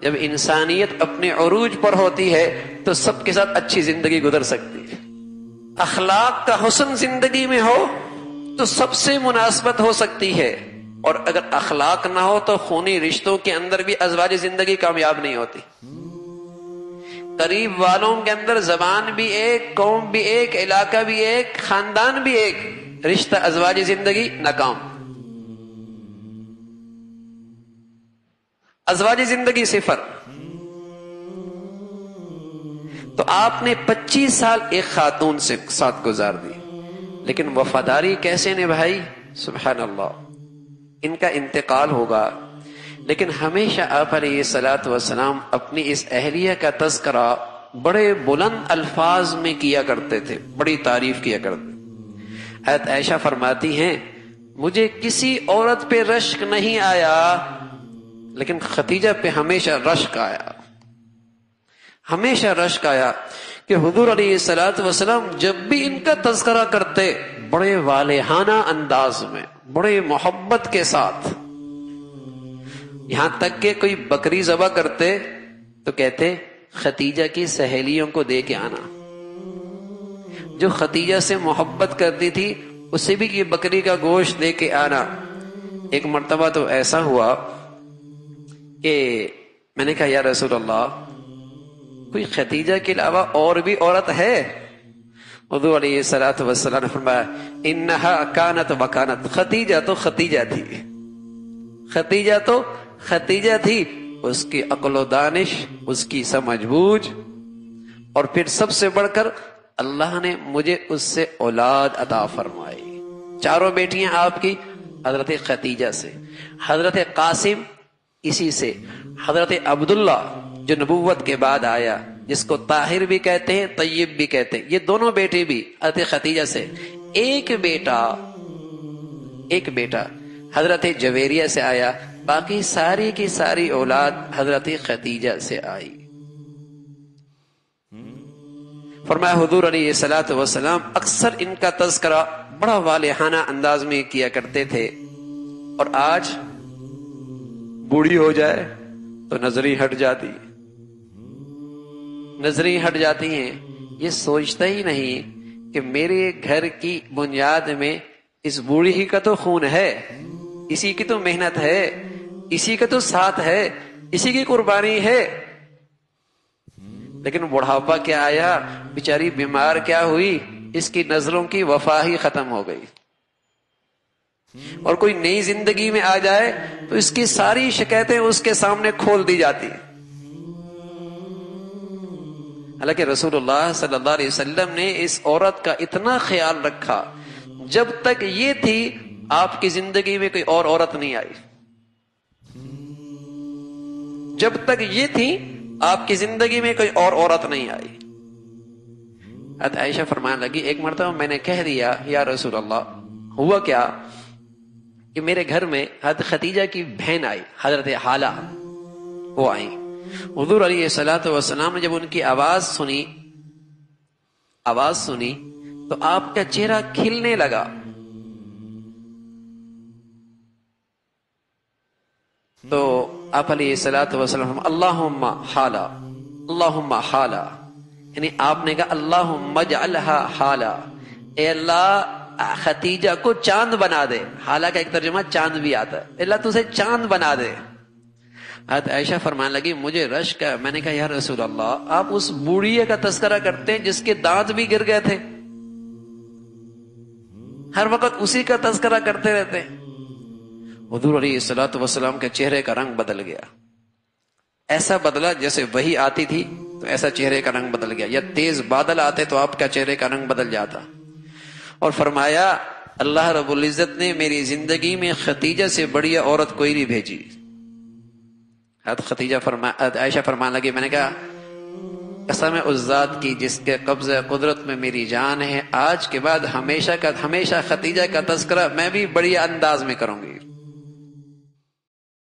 جب انسانیت اپنے عروج پر ہوتی ہے تو سب کے ساتھ اچھی زندگی گزر سکتی ہے. اخلاق کا حسن زندگی میں ہو تو سب سے مناسبت ہو سکتی ہے، اور اگر اخلاق نہ ہو تو خونی رشتوں کے اندر بھی ازواج زندگی کامیاب نہیں ہوتی. قریب والوں کے اندر زبان بھی ایک، قوم بھی ایک، علاقہ بھی ایک، خاندان بھی ایک، رشتہ ازواج زندگی ناکام. ازواج زندگی صفر. تو آپ نے 25 سال ایک خاتون سے ساتھ گزار دی، لیکن وفاداری کیسے نبھائی؟ سبحان اللہ. ان کا انتقال ہوگا، لیکن ہمیشہ آپ علیہ الصلوۃ والسلام اپنی اس اہلیہ کا تذکرہ بڑے بلند الفاظ میں کیا کرتے تھے، بڑی تعریف کیا کرتے. حضرت عائشہ فرماتی ہیں مجھے کسی عورت پہ رشک نہیں آیا، لیکن خدیجہ پہ ہمیشہ رشک آیا، ہمیشہ رشک آیا کہ حضور علیہ الصلوۃ والسلام جب بھی ان کا تذکرہ کرتے بڑے والہانہ انداز میں، بڑے محبت کے ساتھ. یہاں تک کہ کوئی بکری ذبح کرتے تو کہتے خدیجہ کی سہیلیوں کو دے کے آنا. جو خدیجہ سے محبت کرتی تھی اسے بھی یہ بکری کا گوشت دے کے آنا. ایک مرتبہ تو ایسا ہوا کہ میں نے کہا یا رسول اللہ کوئی خدیجہ کے علاوہ اور بھی عورت ہے؟ حضور علیہ الصلوۃ والسلام نے فرمایا انہا کانت وکانت، خدیجہ تو خدیجہ تھی، خدیجہ تو خدیجہ تھی. اس کی عقل و دانش، اس کی سمجھ بوجھ، اور پھر سب سے بڑھ کر اللہ نے مجھے اس سے اولاد عطا فرمائی. 4 بیٹیاں آپ کی حضرت خدیجہ سے، حضرت قاسم اسی سے، حضرت عبداللہ جو نبوت کے بعد آیا جس کو طاہر بھی کہتے ہیں طیب بھی کہتے ہیں، یہ دونوں بیٹے بھی حضرت خدیجہ سے. ایک بیٹا حضرت جویریہ سے آیا، باقی ساری کی ساری اولاد حضرت خدیجہ سے آئی. فرمایا حضور علیہ الصلوۃ والسلام اکثر ان کا تذکرہ بڑا والہانہ انداز میں کیا کرتے تھے، اور آج بوڑھی ہو جائے تو نظریں ہٹ جاتی ہیں. یہ سوچتا ہی نہیں کہ میرے گھر کی بنیاد میں اس بوڑھی ہی کا تو خون ہے، اسی کی تو محنت ہے، اسی کا تو ساتھ ہے، اسی کی قربانی ہے. لیکن بڑھاپا کیا آیا، بیچاری بیمار کیا ہوئی، اس کی نظروں کی وفا ہی ختم ہو گئی. اور کوئی نئی زندگی میں آ جائے تو اس کی ساری شکایتیں اس کے سامنے کھول دی جاتی. حالانکہ رسول اللہ صلی اللہ علیہ وسلم نے اس عورت کا اتنا خیال رکھا، جب تک یہ تھی آپ کی زندگی میں کوئی اور عورت نہیں آئی. جب تک یہ تھی آپ کی زندگی میں کوئی اور عورت نہیں آئی. حضرت عائشہ فرمانے لگی ایک مرتبہ میں نے کہہ دیا یا رسول اللہ ہوا کیا کہ میرے گھر میں حضرت خدیجہ کی بہن آئی، حضرت حالہ، وہ آئی. حضور علیہ الصلوۃ والسلام نے جب ان کی آواز سنی تو آپ کا چہرہ کھلنے لگا. تو آپ علیہ الصلوۃ والسلام اللہم حالہ، اللہم حالہ، یعنی آپ نے کہا اللہم اجعلھا حالہ، اے اللہ خدیجہ کو چاند بنا دے. حالہ کا ایک ترجمہ چاند بھی آتا ہے، اللہ تجھے چاند بنا دے. حضرت عائشہ فرمانے لگی مجھے رشک ہے. میں نے کہا یا رسول اللہ آپ اس بوڑھیے کا تذکرہ کرتے ہیں جس کے دانت بھی گر گئے تھے، ہر وقت اسی کا تذکرہ کرتے رہتے ہیں. حضور علیہ الصلوۃ والسلام کے چہرے کا رنگ بدل گیا، ایسا بدلا جیسے وہی آتی تھی تو ایسا چہرے کا رنگ بدل گیا، یا تیز بادل آتے تو آپ کا چہرے کا رنگ بدل جاتا. اور فرمایا اللہ رب العزت نے میری زندگی میں خدیجہ سے بڑی عورت کوئی نہیں بھیجی. حضرت عائشہ فرمانے لگی میں نے کہا قسم اس ذات کی جس کے قبضہ قدرت میں میری جان ہے، آج کے بعد ہمیشہ خدیجہ کا تذکرہ میں بھی بڑی انداز میں کروں گی.